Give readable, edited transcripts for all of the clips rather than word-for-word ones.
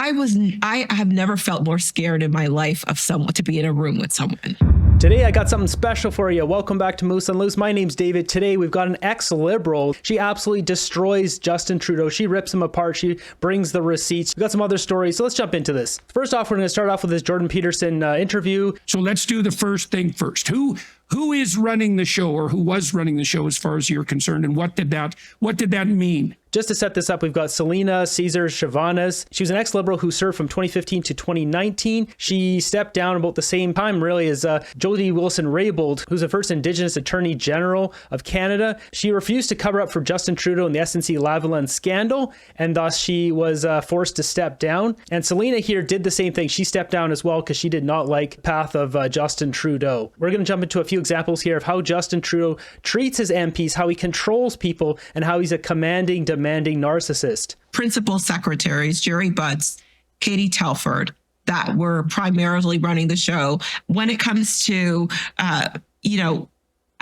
I have never felt more scared in my life of someone, to be in a room with someone. Today, I got something special for you. Welcome back to Moose on Loose. My name's David. Today, we've got an ex-Liberal. She absolutely destroys Justin Trudeau. She rips him apart. She brings the receipts. We've got some other stories, so let's jump into this. First off, we're going to start off with this Jordan Peterson interview. So let's do the first thing first. Who is running the show, or who was running the show as far as you're concerned, and what did that mean? Just to set this up, we've got Selena Caesar Chavanas. She was an ex-Liberal who served from 2015 to 2019. She stepped down about the same time, really, as Jody Wilson-Raybould, who's the first Indigenous Attorney General of Canada. She refused to cover up for Justin Trudeau in the SNC-Lavalin scandal, and thus she was forced to step down. And Selena here did the same thing. She stepped down as well because she did not like the path of Justin Trudeau. We're going to jump into a few examples here of how Justin Trudeau treats his MPs, how he controls people, and how he's a commanding, demanding narcissist. Principal secretaries, Jerry Butts, Katie Telford, that were primarily running the show. When it comes to,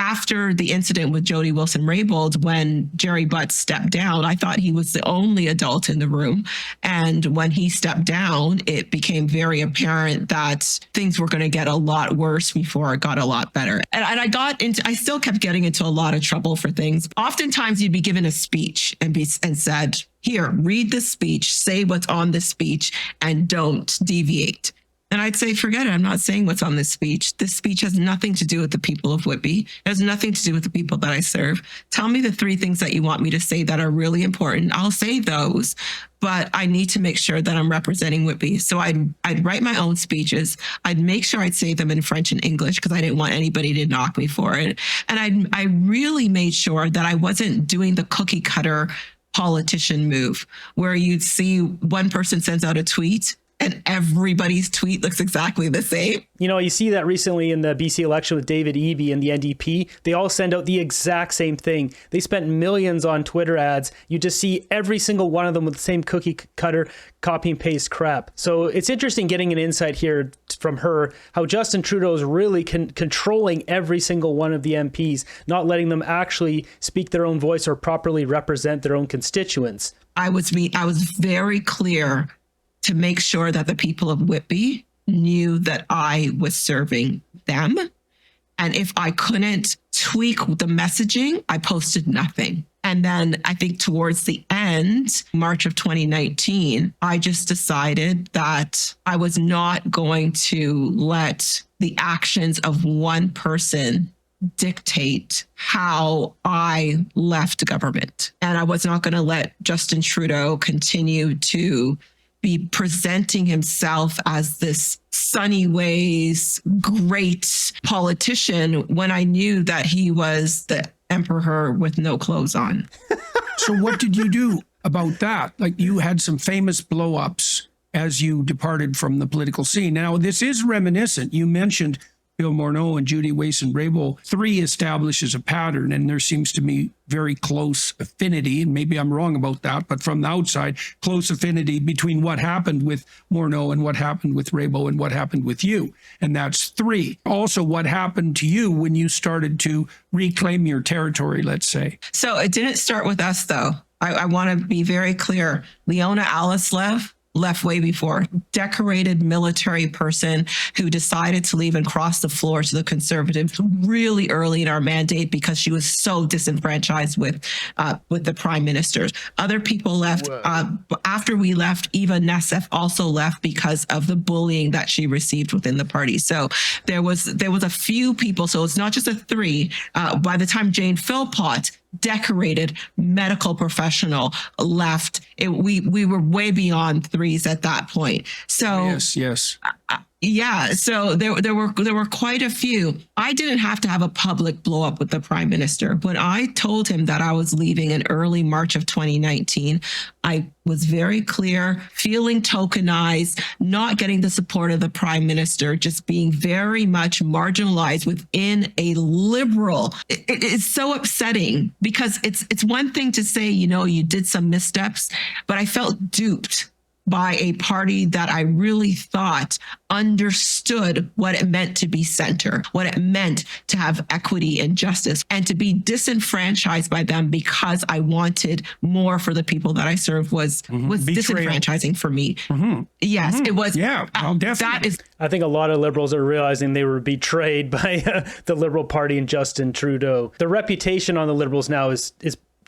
after the incident with Jody Wilson-Raybould, when Jerry Butts stepped down, I thought he was the only adult in the room. And when he stepped down, it became very apparent that things were going to get a lot worse before it got a lot better. And I still kept getting into a lot of trouble for things. Oftentimes you'd be given a speech and said, here, read the speech, say what's on the speech, and don't deviate. And I'd say, forget it. I'm not saying what's on this speech. This speech has nothing to do with the people of Whitby. It has nothing to do with the people that I serve. Tell me the 3 things that you want me to say that are really important. I'll say those, but I need to make sure that I'm representing Whitby. So I'd write my own speeches. I'd make sure I'd say them in French and English because I didn't want anybody to knock me for it. And I really made sure that I wasn't doing the cookie cutter politician move where you'd see one person sends out a tweet and everybody's tweet looks exactly the same. You know, you see that recently in the BC election with David Eby and the NDP. They all send out the exact same thing. They spent millions on Twitter ads. You just see every single one of them with the same cookie cutter, copy and paste crap. So it's interesting getting an insight here from her, how Justin Trudeau is really controlling every single one of the MPs, not letting them actually speak their own voice or properly represent their own constituents. I was very clear to make sure that the people of Whitby knew that I was serving them. And if I couldn't tweak the messaging, I posted nothing. And then I think towards the end, March of 2019, I just decided that I was not going to let the actions of one person dictate how I left government. And I was not going to let Justin Trudeau continue to be presenting himself as this sunny ways, great politician when I knew that he was the emperor with no clothes on. So what did you do about that? Like, you had some famous blow-ups as you departed from the political scene. Now, this is reminiscent. You mentioned Bill Morneau and Judy Wilson-Raybould. 3 establishes a pattern, and there seems to be very close affinity, and maybe I'm wrong about that, but from the outside, close affinity between what happened with Morneau and what happened with Raybould and what happened with you. And that's 3. Also, what happened to you when you started to reclaim your territory, let's say. So it didn't start with us, though. I want to be very clear. Leona Alislev left way before. Decorated military person who decided to leave and cross the floor to the Conservatives really early in our mandate because she was so disenfranchised with the prime ministers. Other people left. After we left, Eva Nessef also left because of the bullying that she received within the party. So there was a few people. So it's not just a 3. By the time Jane Philpott, decorated medical professional, left, we were way beyond 3s at that point. So yes. Yeah, so there were quite a few. I didn't have to have a public blow up with the prime minister. When I told him that I was leaving in early March of 2019, I was very clear, feeling tokenized, not getting the support of the prime minister, just being very much marginalized within a liberal. It's so upsetting because it's one thing to say, you did some missteps, but I felt duped by a party that I really thought understood what it meant to be center, what it meant to have equity and justice, and to be disenfranchised by them because I wanted more for the people that I serve was disenfranchising for me. Yes, it was. Yeah, well, definitely. That is. I think a lot of liberals are realizing they were betrayed by the Liberal Party and Justin Trudeau. The reputation on the Liberals now is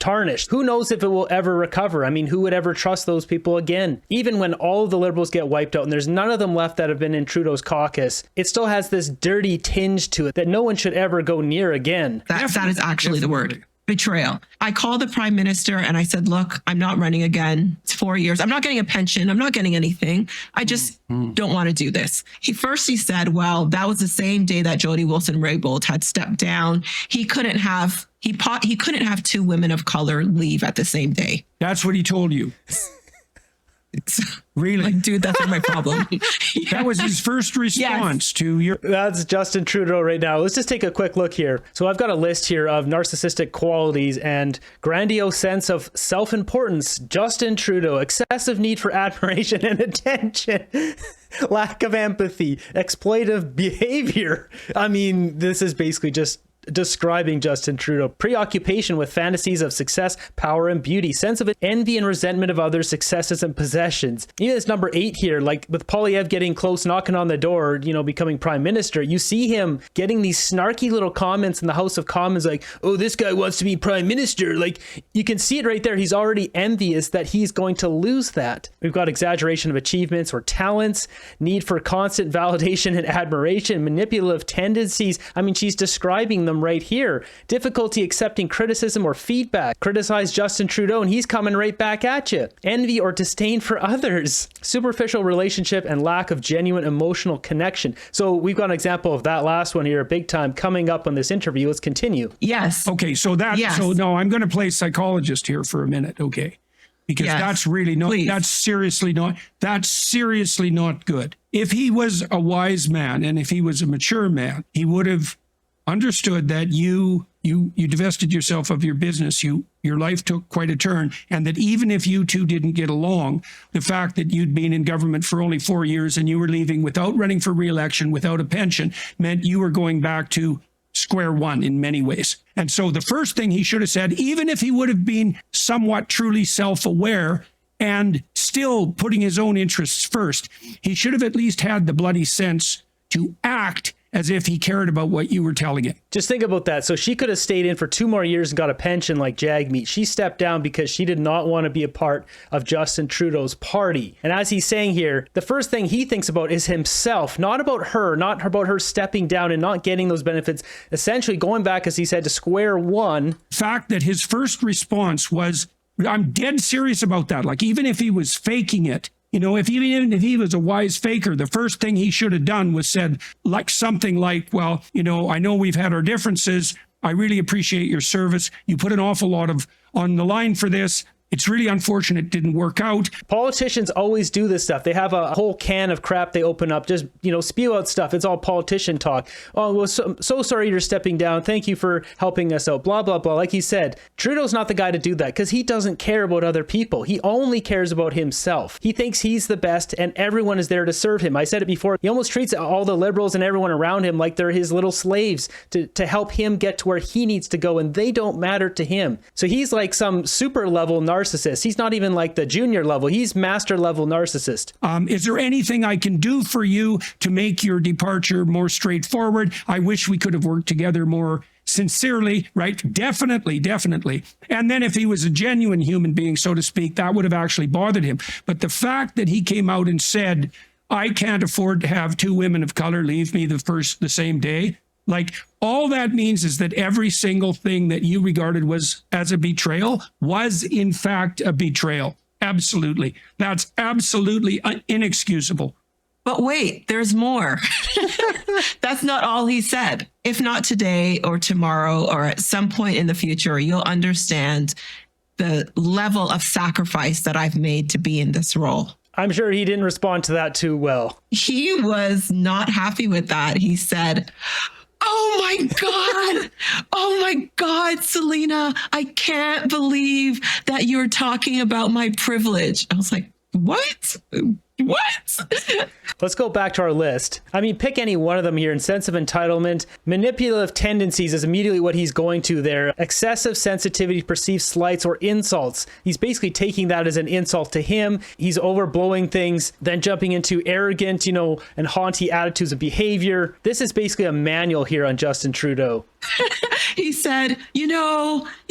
tarnished. Who knows if it will ever recover? I mean, who would ever trust those people again? Even when all of the Liberals get wiped out and there's none of them left that have been in Trudeau's caucus, it still has this dirty tinge to it that no one should ever go near again. That is actually the word. Betrayal. I called the prime minister and I said, look, I'm not running again. It's 4 years. I'm not getting a pension. I'm not getting anything. I just don't want to do this. He said, well, that was the same day that Jody Wilson-Raybould had stepped down. He couldn't have two women of color leave at the same day. That's what he told you. Really? Like, dude, that's not my problem. That was his first response to your... That's Justin Trudeau right now. Let's just take a quick look here. So I've got a list here of narcissistic qualities and grandiose sense of self-importance. Justin Trudeau, excessive need for admiration and attention. Lack of empathy, exploitive behavior. I mean, this is basically just describing Justin Trudeau. Preoccupation with fantasies of success, power, and beauty. Sense of envy and resentment of others' successes and possessions. Even this number 8 here, like with Poilievre getting close, knocking on the door, becoming prime minister, you see him getting these snarky little comments in the House of Commons like, oh, this guy wants to be prime minister. Like, you can see it right there. He's already envious that he's going to lose that. We've got exaggeration of achievements or talents, need for constant validation and admiration, manipulative tendencies. I mean, she's describing them right here. Difficulty accepting criticism or feedback. Criticize Justin Trudeau and he's coming right back at you. Envy or disdain for others. Superficial relationship and lack of genuine emotional connection. So we've got an example of that last one here, big time, coming up on this interview. Let's continue. Yes. Okay, so no, I'm going to play psychologist here for a minute, okay? Because that's really not, that's seriously not good. If he was a wise man and if he was a mature man, he would have understood that you divested yourself of your business. Your life took quite a turn, and that even if you two didn't get along, the fact that you'd been in government for only 4 years and you were leaving without running for re-election, without a pension, meant you were going back to square one in many ways. And so the first thing he should have said, even if he would have been somewhat truly self-aware and still putting his own interests first, he should have at least had the bloody sense to act as if he cared about what you were telling him. Just think about that. So she could have stayed in for 2 more years and got a pension like Jagmeet. She stepped down because she did not want to be a part of Justin Trudeau's party. And as he's saying here, the first thing he thinks about is himself, not about her, not about her stepping down and not getting those benefits, essentially going back, as he said, to square one. The fact that his first response was, I'm dead serious about that. Like, even if he was faking it, if he was a wise faker, the first thing he should have done was said like something like, well, I know we've had our differences. I really appreciate your service. You put an awful lot on the line for this. It's really unfortunate it didn't work out. Politicians always do this stuff. They have a whole can of crap they open up, just, spew out stuff. It's all politician talk. Oh, well, so sorry you're stepping down. Thank you for helping us out. Blah, blah, blah. Like he said, Trudeau's not the guy to do that because he doesn't care about other people. He only cares about himself. He thinks he's the best and everyone is there to serve him. I said it before. He almost treats all the liberals and everyone around him like they're his little slaves to help him get to where he needs to go, and they don't matter to him. So he's like some super level narcissist. He's not even like the junior level. He's master level narcissist. Is there anything I can do for you to make your departure more straightforward? I wish we could have worked together more sincerely, right? Definitely. And then if he was a genuine human being, so to speak, that would have actually bothered him. But the fact that he came out and said, I can't afford to have 2 women of color leave me the same day, like, all that means is that every single thing that you regarded as a betrayal was in fact a betrayal. Absolutely. That's absolutely inexcusable. But wait, there's more. That's not all he said. If not today or tomorrow or at some point in the future, you'll understand the level of sacrifice that I've made to be in this role. I'm sure he didn't respond to that too well. He was not happy with that. He said, oh my God, Selena, I can't believe that you're talking about my privilege. I was like, What? What? Let's go back to our list. I mean, pick any one of them here. And sense of entitlement, manipulative tendencies is immediately what he's going to there. Excessive sensitivity to perceived slights or insults. He's basically taking that as an insult to him. He's overblowing things, then jumping into arrogant, and haughty attitudes of behavior. This is basically a manual here on Justin Trudeau. He said, he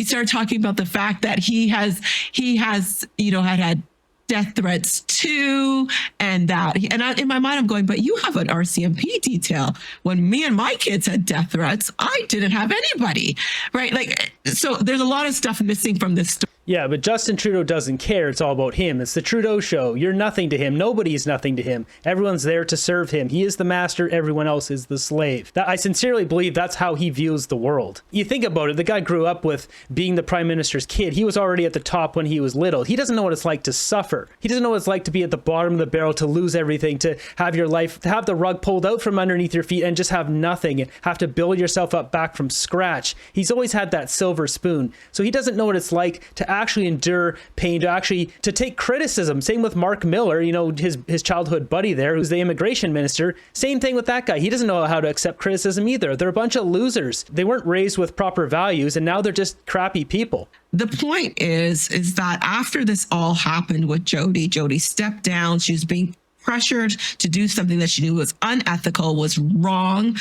started talking about the fact that he has, had death threats too, and in my mind I'm going, but you have an RCMP detail. When me and my kids had death threats, I didn't have anybody, right? Like, so there's a lot of stuff missing from this story. Yeah, but Justin Trudeau doesn't care. It's all about him. It's the Trudeau show. You're nothing to him. Nobody is nothing to him. Everyone's there to serve him. He is the master. Everyone else is the slave. I sincerely believe that's how he views the world. You think about it. The guy grew up with being the prime minister's kid. He was already at the top when he was little. He doesn't know what it's like to suffer. He doesn't know what it's like to be at the bottom of the barrel, to lose everything, to have your life, to have the rug pulled out from underneath your feet and just have nothing and have to build yourself up back from scratch. He's always had that silver spoon. So he doesn't know what it's like to actually endure pain, to take criticism. Same with Mark Miller, his childhood buddy there, who's the immigration minister. Same thing with that guy. He doesn't know how to accept criticism either. They're a bunch of losers. They weren't raised with proper values, and now they're just crappy people. The point is that after this all happened with Jody stepped down. She was being pressured to do something that she knew was unethical, was wrong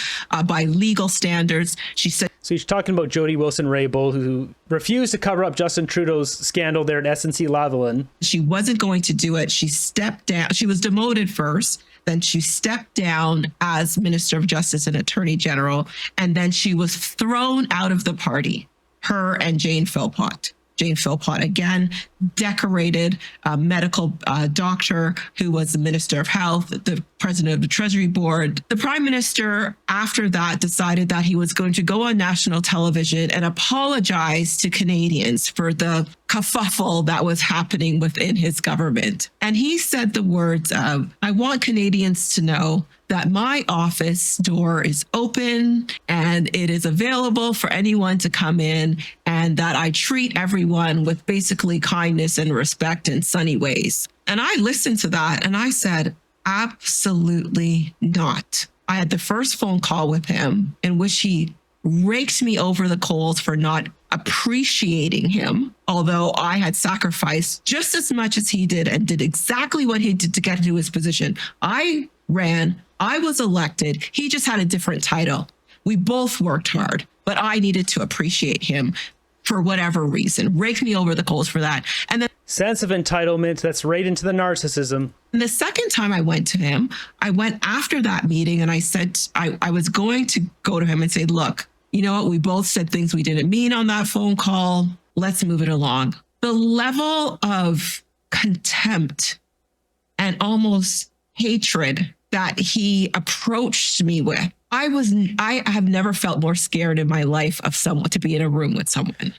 by legal standards. She said. So he's talking about Jody Wilson-Raybould, who refused to cover up Justin Trudeau's scandal there at SNC-Lavalin. She wasn't going to do it. She stepped down. She was demoted first. Then she stepped down as Minister of Justice and Attorney General. And then she was thrown out of the party, her and Jane Philpott. Jane Philpott, again, decorated medical doctor who was the Minister of Health, the president of the Treasury Board. The Prime Minister, after that, decided that he was going to go on national television and apologize to Canadians for the kerfuffle that was happening within his government. And he said the words of, "I want Canadians to know that my office door is open and it is available for anyone to come in, and that I treat everyone with basically kindness and respect and sunny ways." And I listened to that and I said, absolutely not. I had the first phone call with him in which he raked me over the coals for not appreciating him, although I had sacrificed just as much as he did and did exactly what he did to get into his position. I ran, I was elected. He just had a different title. We both worked hard, but I needed to appreciate him for whatever reason. Rake me over the coals for that. And then sense of entitlement, that's right into the narcissism. the second time I went to him, I went after that meeting and I said, I was going to go to him and say, look, you know what? We both said things we didn't mean on that phone call. Let's move it along. The level of contempt and almost hatred that he approached me with, I have never felt more scared in my life of someone to be in a room with someone.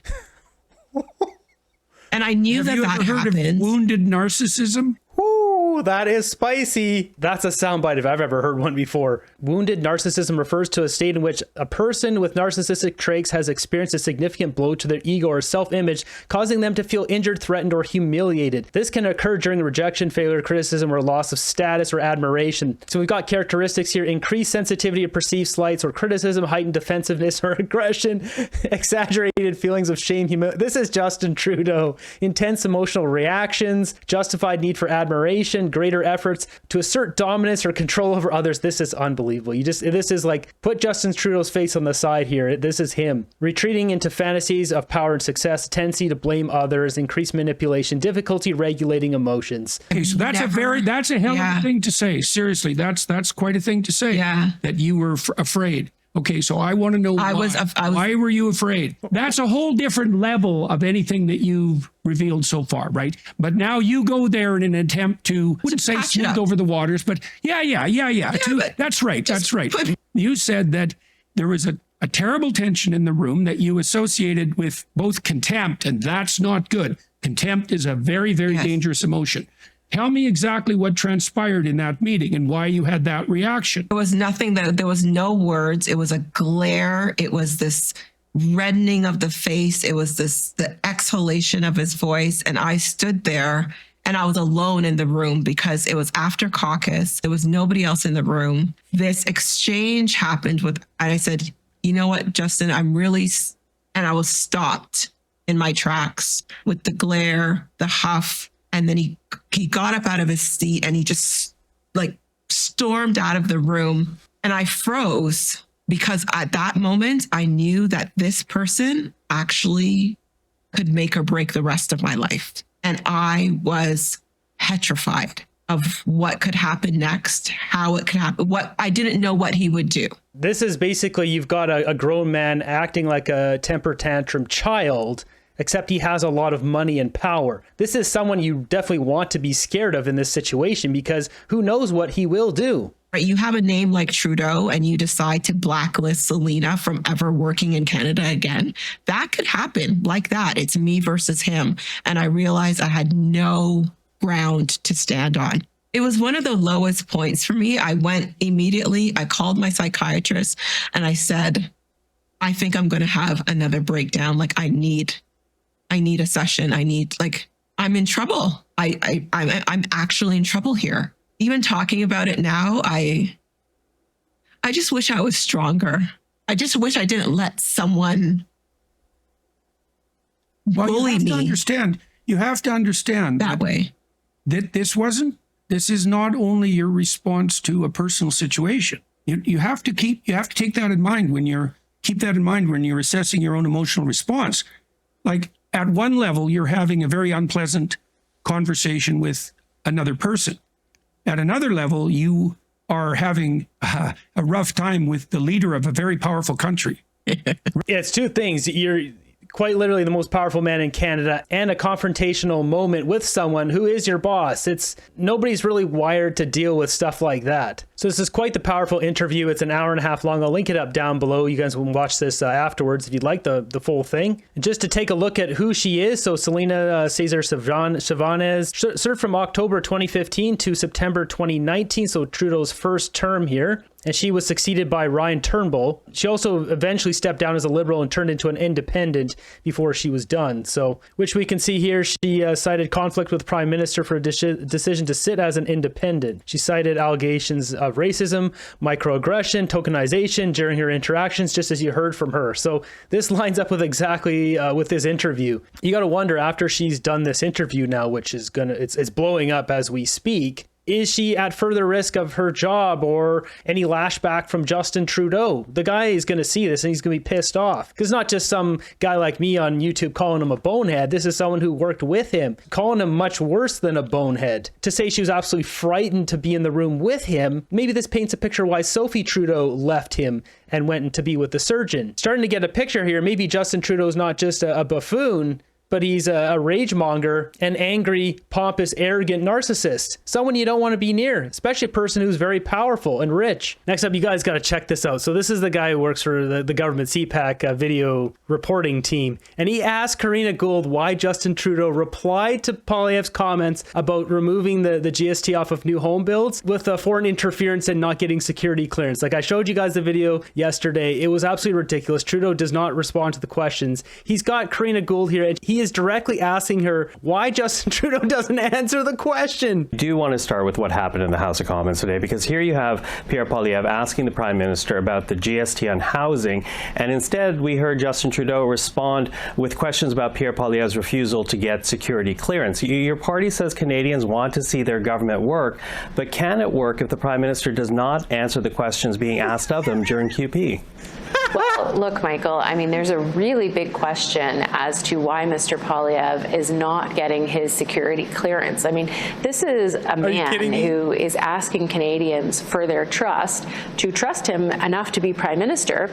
And I knew that heard happened. of wounded narcissism? Ooh, that is spicy. That's a soundbite if I've ever heard one before. Wounded narcissism refers to a state in which a person with narcissistic traits has experienced a significant blow to their ego or self-image, causing them to feel injured, threatened, or humiliated. This can occur during rejection, failure, criticism, or loss of status or admiration. So we've got characteristics here: increased sensitivity to perceived slights or criticism, heightened defensiveness or aggression, exaggerated feelings of shame, humility. This is Justin Trudeau. Intense emotional reactions, justified need for admiration, greater efforts to assert dominance or control over others. This is unbelievable. This is like, put Justin Trudeau's face on the side here. This is him. Retreating into fantasies of power and success, tendency to blame others, increased manipulation, difficulty regulating emotions. Okay, so that's a hell of a thing to say. Seriously, that's quite a thing to say. Yeah. That you were afraid. Okay, so I want to know why were you afraid? That's a whole different level of anything that you've revealed so far, right? But now you go there in an attempt to, I wouldn't say smooth over the waters, but that's right. You said that there was a terrible tension in the room that you associated with both contempt, and that's not good. Contempt is a very, very dangerous emotion. Tell me exactly what transpired in that meeting and why you had that reaction. There was nothing, there was no words. It was a glare. It was this reddening of the face. It was the exhalation of his voice. And I stood there And I was alone in the room because it was after caucus. There was nobody else in the room. This exchange happened and I said, you know what, Justin, and I was stopped in my tracks with the glare, the huff. And then he got up out of his seat and he just like stormed out of the room. And I froze because at that moment, I knew that this person actually could make or break the rest of my life. And I was petrified of what could happen next, how it could happen, I didn't know what he would do. This is basically, you've got a grown man acting like a temper tantrum child, except he has a lot of money and power. This is someone you definitely want to be scared of in this situation because who knows what he will do. Right, you have a name like Trudeau and you decide to blacklist Selena from ever working in Canada again. That could happen like that. It's me versus him. And I realized I had no ground to stand on. It was one of the lowest points for me. I went immediately, I called my psychiatrist and I said, I think I'm going to have another breakdown. Like I need a session. I'm in trouble. I'm actually in trouble here. Even talking about it now, I just wish I was stronger. I just wish I didn't let someone bully me. You have to understand that way. That this is not only your response to a personal situation. You have to take that in mind when you're assessing your own emotional response. Like at one level, you're having a very unpleasant conversation with another person. At another level, you are having a rough time with the leader of a very powerful country. Yeah, it's two things. You're quite literally the most powerful man in Canada and a confrontational moment with someone who is your boss. Nobody's really wired to deal with stuff like that. So this is quite the powerful interview. It's an hour and a half long. I'll link it up down below. You guys can watch this afterwards if you'd like the full thing. And just to take a look at who she is. So Selena Cesar Chavanez served from October 2015 to September 2019. So Trudeau's first term here. And she was succeeded by Ryan Turnbull. She also eventually stepped down as a Liberal and turned into an independent before she was done. So, which we can see here, she cited conflict with the Prime Minister for a decision to sit as an independent. She cited allegations of racism, microaggression, tokenization during her interactions, just as you heard from her. So this lines up with exactly with this interview. You got to wonder, after she's done this interview now, which is it's blowing up as we speak, is she at further risk of her job or any lashback from Justin Trudeau? The guy is going to see this and he's going to be pissed off. Because it's not just some guy like me on YouTube calling him a bonehead. This is someone who worked with him, calling him much worse than a bonehead. To say she was absolutely frightened to be in the room with him, maybe this paints a picture why Sophie Trudeau left him and went to be with the surgeon. Starting to get a picture here, maybe Justin Trudeau's not just a buffoon, but he's a rage monger, an angry, pompous, arrogant narcissist. Someone you don't want to be near, especially a person who's very powerful and rich. Next up, you guys got to check this out. So this is the guy who works for the government Cpac video reporting team. And he asked Karina Gould why Justin Trudeau replied to Poilievre's comments about removing the GST off of new home builds with foreign interference and not getting security clearance. Like I showed you guys the video yesterday. It was absolutely ridiculous. Trudeau does not respond to the questions. He's got Karina Gould here and he is directly asking her why Justin Trudeau doesn't answer the question. I do want to start with what happened in the House of Commons today, because here you have Pierre Poilievre asking the Prime Minister about the GST on housing, and instead we heard Justin Trudeau respond with questions about Pierre Poilievre's refusal to get security clearance. Your party says Canadians want to see their government work, but can it work if the Prime Minister does not answer the questions being asked of him during QP? Well, look, Michael, I mean, there's a really big question as to why Mr. Poilievre is not getting his security clearance. I mean, this is a man who is asking Canadians for their trust, to trust him enough to be Prime Minister.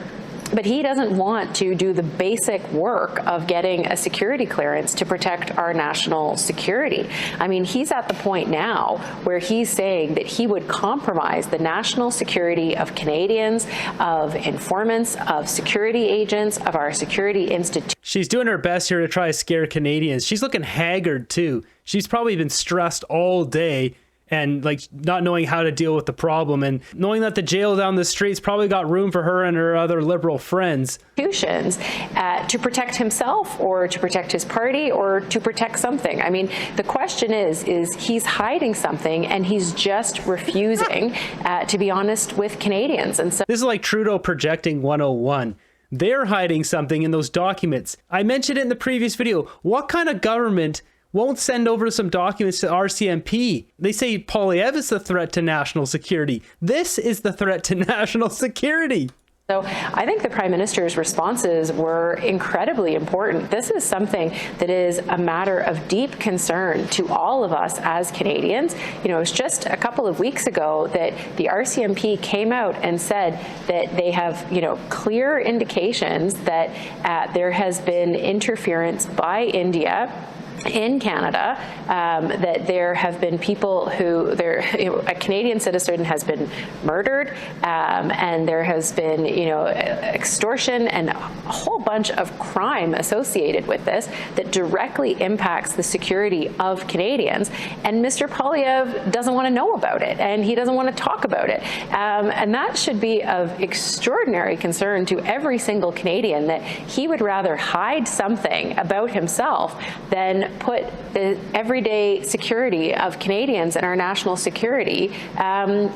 But he doesn't want to do the basic work of getting a security clearance to protect our national security. I mean, he's at the point now where he's saying that he would compromise the national security of Canadians, of informants, of security agents, of our security institutions. She's doing her best here to try to scare Canadians. She's looking haggard too. She's probably been stressed all day. and like not knowing how to deal with the problem, and knowing that the jail down the street's probably got room for her and her other liberal friends. To protect himself or to protect his party or to protect something. I mean, the question is he's hiding something and he's just refusing to be honest with Canadians. And so this is like Trudeau projecting 101. They're hiding something in those documents. I mentioned it in the previous video. What kind of government won't send over some documents to RCMP? They say Poilievre is the threat to national security. This is the threat to national security. So I think the Prime Minister's responses were incredibly important. This is something that is a matter of deep concern to all of us as Canadians. You know, it was just a couple of weeks ago that the RCMP came out and said that they have, you know, clear indications that there has been interference by India in Canada, that there have been people who, a Canadian citizen has been murdered, and there has been, you know, extortion and a whole bunch of crime associated with this that directly impacts the security of Canadians. And Mr. Poilievre doesn't want to know about it, and he doesn't want to talk about it. And that should be of extraordinary concern to every single Canadian, that he would rather hide something about himself than put the everyday security of Canadians and our national security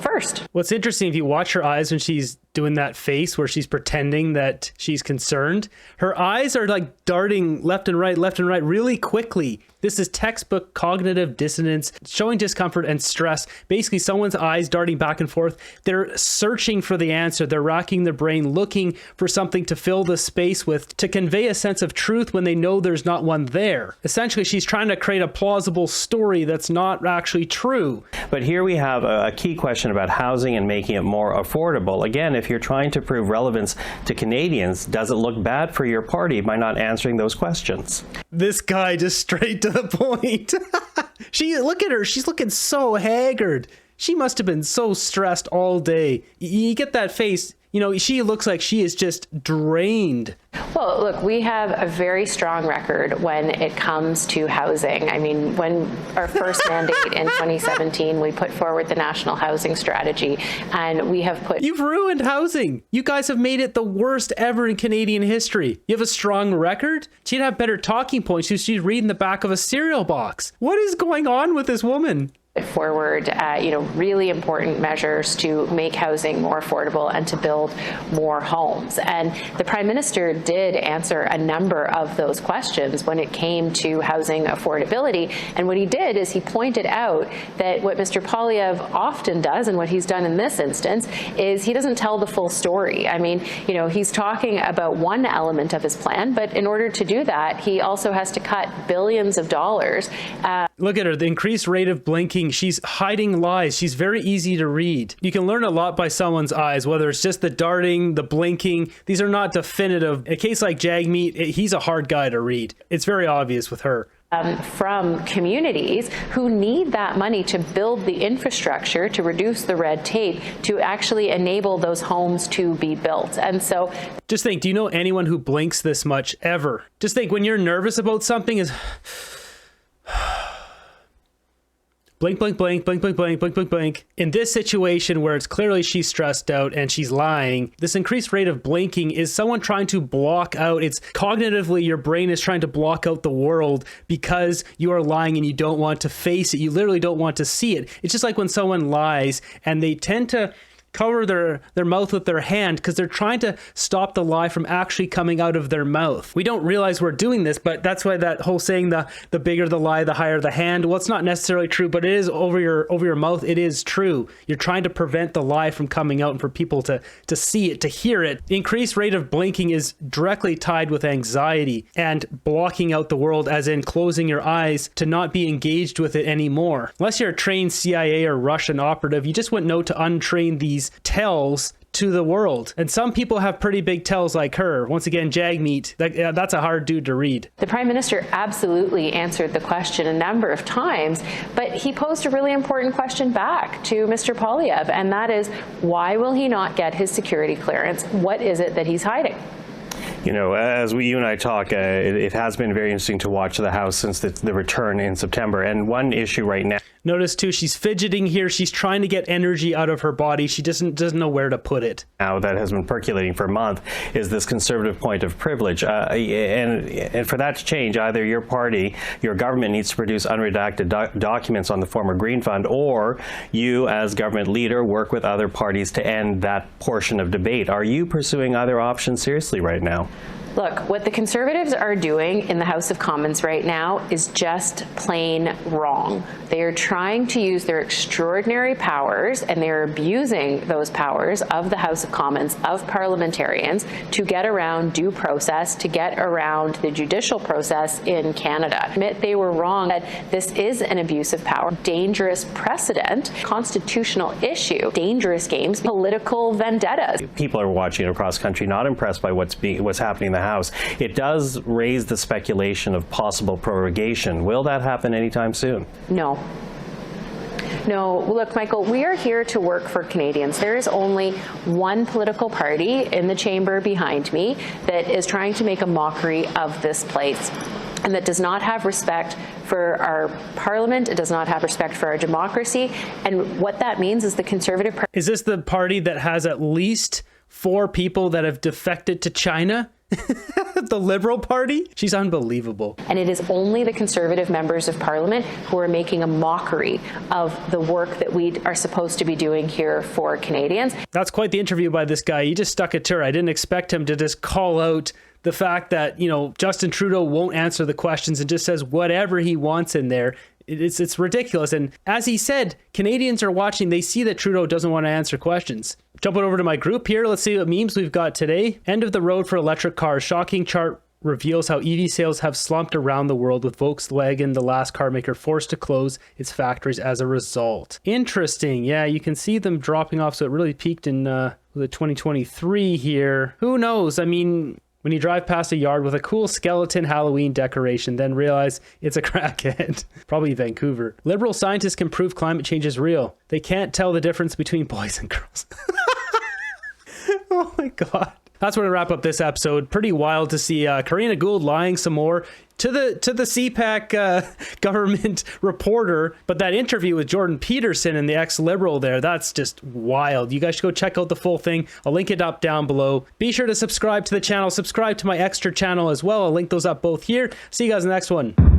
first. What's interesting, if you watch her eyes when she's doing that face where she's pretending that she's concerned, her eyes are like darting left and right really quickly. This is textbook cognitive dissonance, showing discomfort and stress. Basically, someone's eyes darting back and forth. They're searching for the answer. They're racking their brain, looking for something to fill the space with, to convey a sense of truth when they know there's not one there. Essentially, she's trying to create a plausible story that's not actually true. But here we have a key question about housing and making it more affordable. Again, if you're trying to prove relevance to Canadians, does it look bad for your party by not answering those questions? This guy just straight to the point. Look at her. She's looking so haggard. She must have been so stressed all day. You get that face. You know, she looks like she is just drained. Well, look, we have a very strong record when it comes to housing. I mean, when our first mandate in 2017, we put forward the National Housing Strategy, and we have put... You've ruined housing. You guys have made it the worst ever in Canadian history. You have a strong record? She'd have better talking points if she's reading the back of a cereal box. What is going on with this woman? Forward, really important measures to make housing more affordable and to build more homes. And the Prime Minister did answer a number of those questions when it came to housing affordability. And what he did is he pointed out that what Mr. Poilievre often does, and what he's done in this instance, is he doesn't tell the full story. I mean, you know, he's talking about one element of his plan, but in order to do that, he also has to cut billions of dollars. Look at her, the increased rate of blinking. She's hiding lies. She's very easy to read. You can learn a lot by someone's eyes, whether it's just the darting, the blinking. These are not definitive. A case like Jagmeet, he's a hard guy to read. It's very obvious with her. From communities who need that money to build the infrastructure, to reduce the red tape, to actually enable those homes to be built. And so just think, do you know anyone who blinks this much ever? Just think, when you're nervous about something, is blink, blink, blink, blink, blink, blink, blink, blink, blink. In this situation where it's clearly she's stressed out and she's lying, this increased rate of blinking is someone trying to block out. It's cognitively, your brain is trying to block out the world because you are lying and you don't want to face it. You literally don't want to see it. It's just like when someone lies and they tend to cover their mouth with their hand because they're trying to stop the lie from actually coming out of their mouth. We don't realize we're doing this, but that's why that whole saying, the bigger the lie, the higher the hand. Well, it's not necessarily true, but it is over your mouth. It is true. You're trying to prevent the lie from coming out and for people to see it, to hear it. The increased rate of blinking is directly tied with anxiety and blocking out the world, as in closing your eyes to not be engaged with it anymore. Unless you're a trained CIA or Russian operative, you just wouldn't know to untrain these tells to the world. And some people have pretty big tells like her. Once again, Jagmeet, that's a hard dude to read. The Prime Minister absolutely answered the question a number of times, but he posed a really important question back to Mr. Poilievre, and that is, why will he not get his security clearance? What is it that he's hiding? You know, as you and I talk, it has been very interesting to watch the House since the return in September. And one issue right now. Notice too, she's fidgeting here. She's trying to get energy out of her body. She doesn't know where to put it. Now that has been percolating for a month is this conservative point of privilege. And for that to change, either your party, your government needs to produce unredacted documents on the former Green Fund, or you as government leader work with other parties to end that portion of debate. Are you pursuing either option seriously right now? Look, what the Conservatives are doing in the House of Commons right now is just plain wrong. They are trying to use their extraordinary powers, and they're abusing those powers of the House of Commons, of parliamentarians, to get around due process, to get around the judicial process in Canada. Admit they were wrong, that this is an abuse of power, dangerous precedent, constitutional issue, dangerous games, political vendettas. People are watching across country, not impressed by what's happening in the House. It does raise the speculation of possible prorogation. Will that happen anytime soon? No. No, look, Michael, we are here to work for Canadians. There is only one political party in the chamber behind me that is trying to make a mockery of this place, and that does not have respect for our parliament. It does not have respect for our democracy. And what that means is the Conservative Party. Is this the party that has at least 4 people that have defected to China? The Liberal Party? She's unbelievable. And it is only the Conservative members of Parliament who are making a mockery of the work that we are supposed to be doing here for Canadians. That's quite the interview by this guy. He just stuck it to her. I didn't expect him to just call out the fact that, you know, Justin Trudeau won't answer the questions and just says whatever he wants in there. It's ridiculous. And as he said, Canadians are watching. They see that Trudeau doesn't want to answer questions. Jumping over to my group here, let's see what memes we've got today. End of the road for electric cars. Shocking chart reveals how EV sales have slumped around the world, with Volkswagen, the last car maker, forced to close its factories as a result. Interesting. Yeah, you can see them dropping off. So it really peaked in 2023 here. Who knows? I mean, when you drive past a yard with a cool skeleton Halloween decoration, then realize it's a crackhead. Probably Vancouver. Liberal scientists can prove climate change is real. They can't tell the difference between boys and girls. Oh my God. That's where to wrap up this episode. Pretty wild to see Karina Gould lying some more to the Cpac government reporter. But that interview with Jordan Peterson and the ex-Liberal there, that's just wild. You guys should go check out the full thing. I'll link it up down below. Be sure to subscribe to the channel. Subscribe to my extra channel as well. I'll link those up both here. See you guys in the next one.